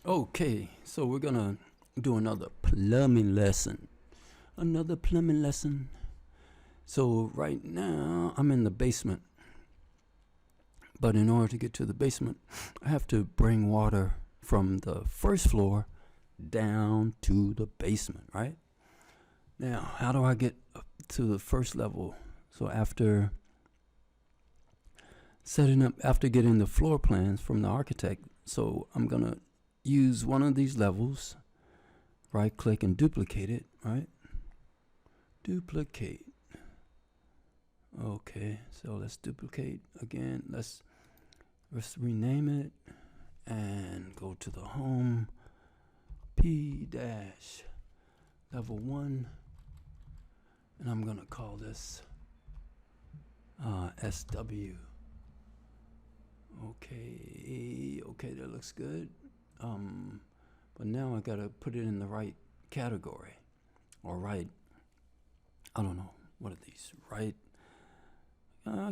Okay, so we're gonna do another plumbing lesson. Another plumbing lesson. So right now I'm in the basement, but in order to get to the basement, I have to bring water from the first floor down to the basement, right? Now, how do I get up to the first level? So after getting the floor plans from the architect, so I'm gonna use one of these levels, right click and duplicate it, right? Duplicate. Okay, so let's duplicate again. Let's rename it and go to the home P dash level 1, and I'm gonna call this SW. Okay, that looks good. But now I gotta put it in the right category, or right, I don't know, what are these, right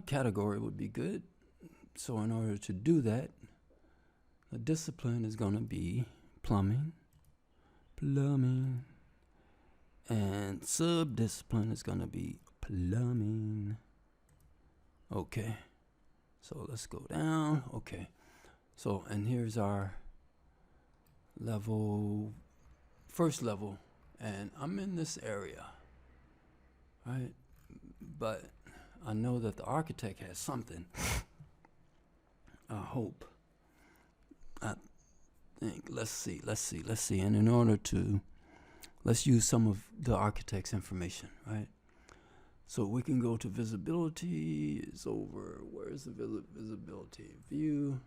category would be good. So in order to do that, the discipline is gonna be plumbing, and sub-discipline is gonna be plumbing. Okay, so let's go down. Okay, so and here's our level, first level, and I'm in this area, right? But I know that the architect has something. I hope. I think. Let's see. And in order to, let's use some of the architect's information, right? So we can go to visibility. It's over. Where's the visibility? View.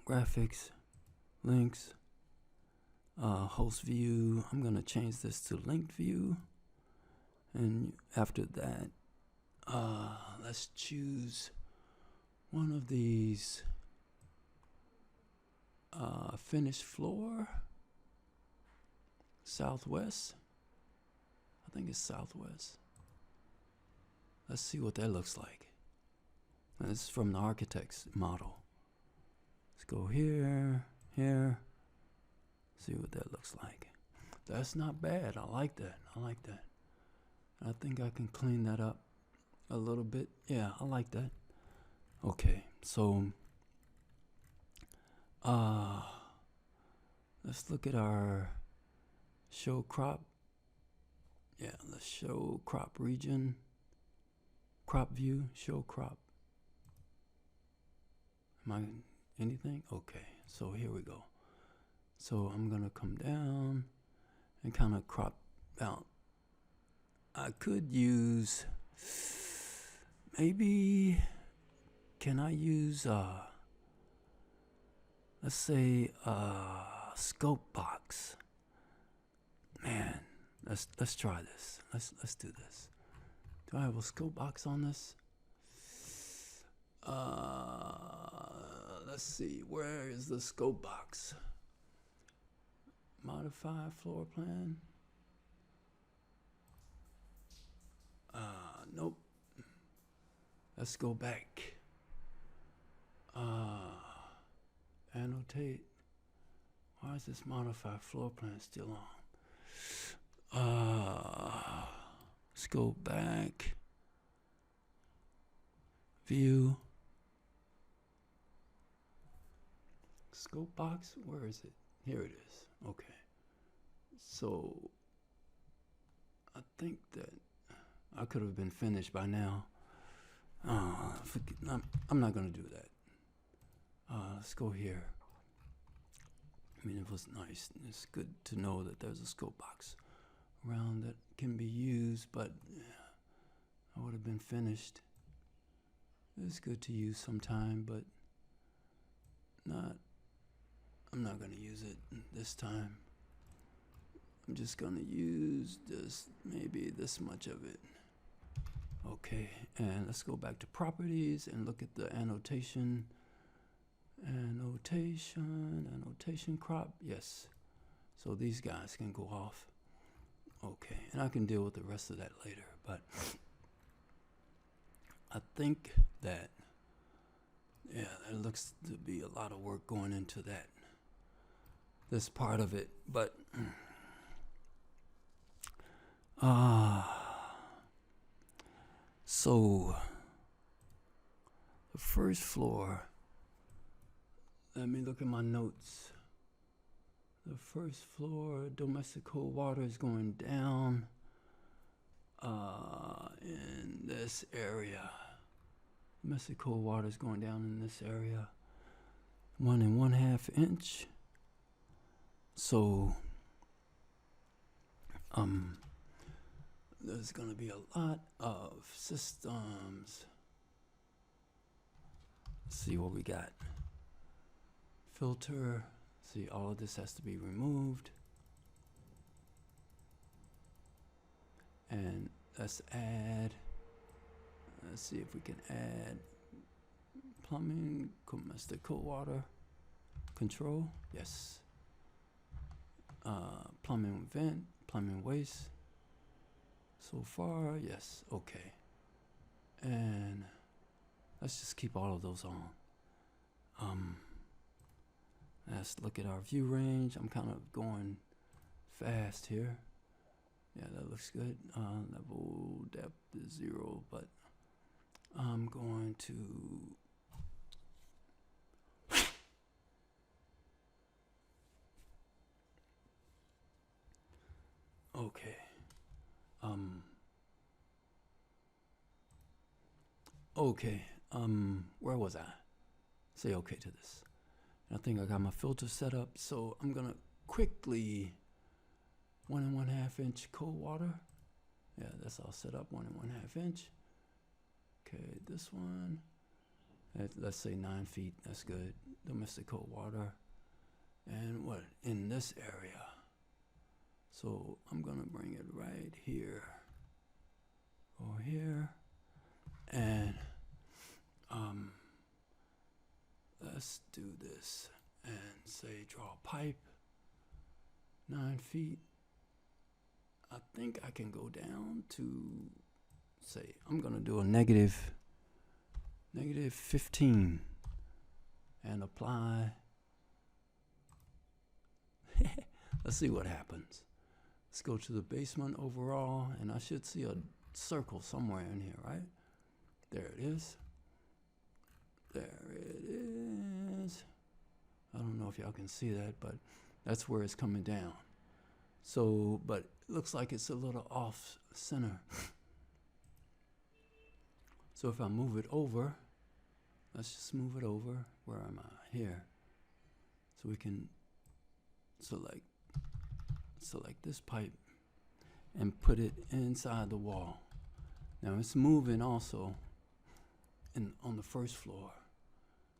Graphics. Links. Host view. I'm going to change this to linked view. And after that, let's choose one of these. Finished floor. Southwest. I think it's southwest. Let's see what that looks like. And this is from the architect's model. Let's go here. See what that looks like. That's not bad. I like that. I think I can clean that up a little bit. Yeah, I like that. Okay, so let's look at our show crop. Yeah, let's show crop region, crop view, show crop. Am I anything? Okay, so here we go. So I'm gonna come down and kind of crop out. I could use, maybe, can I use, let's say, scope box. Man, let's try this. Let's do this. Do I have a scope box on this? Let's see. Where is the scope box? Modify floor plan. Nope. Let's go back. Annotate. Why is this modify floor plan still on? Let's go back. View. Scope box, where is it? Here it is. Okay. So I think that I could have been finished by now. I'm not gonna do that. Let's go here. I mean, it was nice. It's good to know that there's a scope box around that can be used, but I would have been finished. It's good to use sometime, but I'm not gonna use it this time. I'm just gonna use this, maybe this much of it. Okay, and let's go back to properties and look at the annotation. Annotation crop, yes. So these guys can go off. Okay, and I can deal with the rest of that later, but I think that Yeah, there looks to be a lot of work going into that. This part of it, but so the first floor. Let me look at my notes. The first floor, domestic cold water is going down in this area. Domestic cold water is going down in this area. 1 1/2 inch. So there's gonna be a lot of systems. Let's see what we got. Filter. See, all of this has to be removed. And let's add, let's see if we can add plumbing, domestic cold water control. Yes. Plumbing vent, plumbing waste. So far, yes, okay. And let's just keep all of those on. Let's look at our view range. I'm kind of going fast here. Yeah, that looks good. Level depth is 0, but I'm going to okay. Okay. Where was I? Say okay to this. I think I got my filter set up, so I'm gonna quickly 1 1/2 inch cold water. Yeah, that's all set up. 1 1/2 inch. Okay, this one. Let's say 9 feet. That's good. Domestic cold water. And what in this area? So I'm gonna bring it right here. Over here. And let's do this and say draw a pipe 9 feet. I think I can go down to say I'm gonna do a negative 15 and apply. Let's see what happens. Let's go to the basement overall, and I should see a circle somewhere in here, right? There it is. There it is. I don't know if y'all can see that, but that's where it's coming down. So, but it looks like it's a little off center. So if I move it over, let's just move it over. Where am I? Here. So we can select this pipe and put it inside the wall. Now it's moving also on the first floor.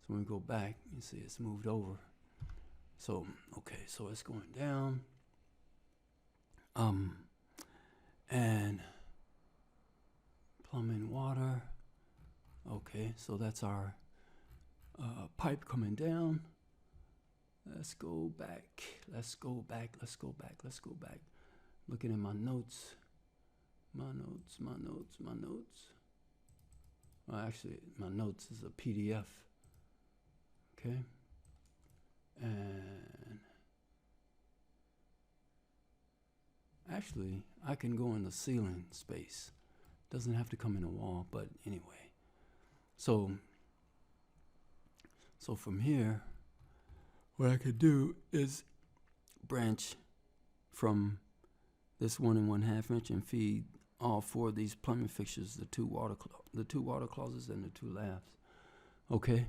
So when we go back, you see it's moved over. So, okay, so it's going down. And plumbing water. Okay, so that's our pipe coming down. Let's go back. Looking at my notes. Well, actually, my notes is a PDF. Okay. And actually, I can go in the ceiling space. Doesn't have to come in a wall, but anyway. So from here, what I could do is branch from this 1 1/2 inch and feed all 4 of these plumbing fixtures, the two water closets and the 2 lavs. Okay.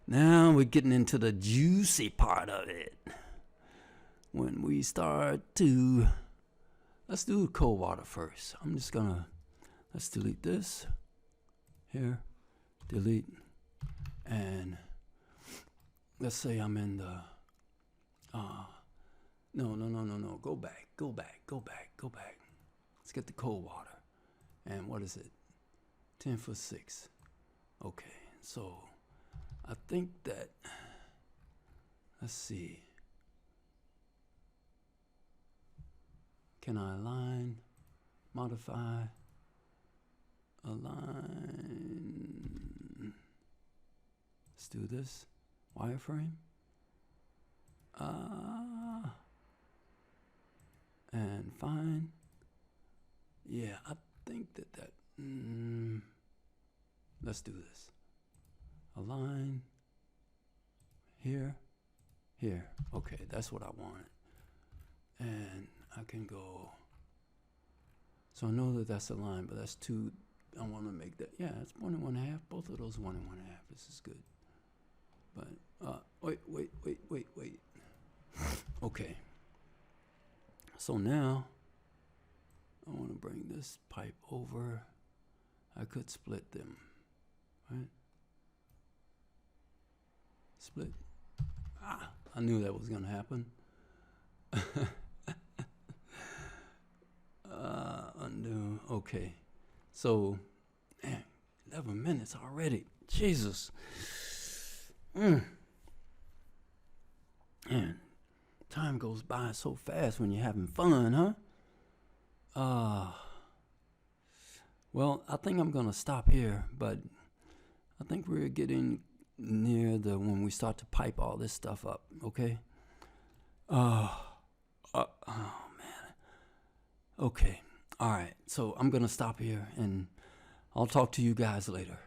Now we're getting into the juicy part of it. When we start to, let's do cold water first. I'm just gonna, let's delete this here, delete, and let's say I'm in the, no, go back. Let's get the cold water. And what is it? 10'6". Okay, so I think that, let's see. Can I align, modify, align? Let's do this. Wireframe. And fine. Yeah, I think that let's do this. Align. Here. Here. Okay, that's what I wanted. And I can go. So I know that that's a line, but that's 2. I want to make that. Yeah, it's 1 and 1/2. Both of those 1 and 1/2. This is good. But wait. Okay. So now I want to bring this pipe over. I could split them, right? Split. I knew that was gonna happen. Undo. Okay. So, man, 11 minutes already. Jesus. Man, time goes by so fast when you're having fun, huh? Well, I think I'm gonna stop here, but I think we're getting near when we start to pipe all this stuff up, okay? Oh man. Okay. All right. So I'm gonna stop here, and I'll talk to you guys later.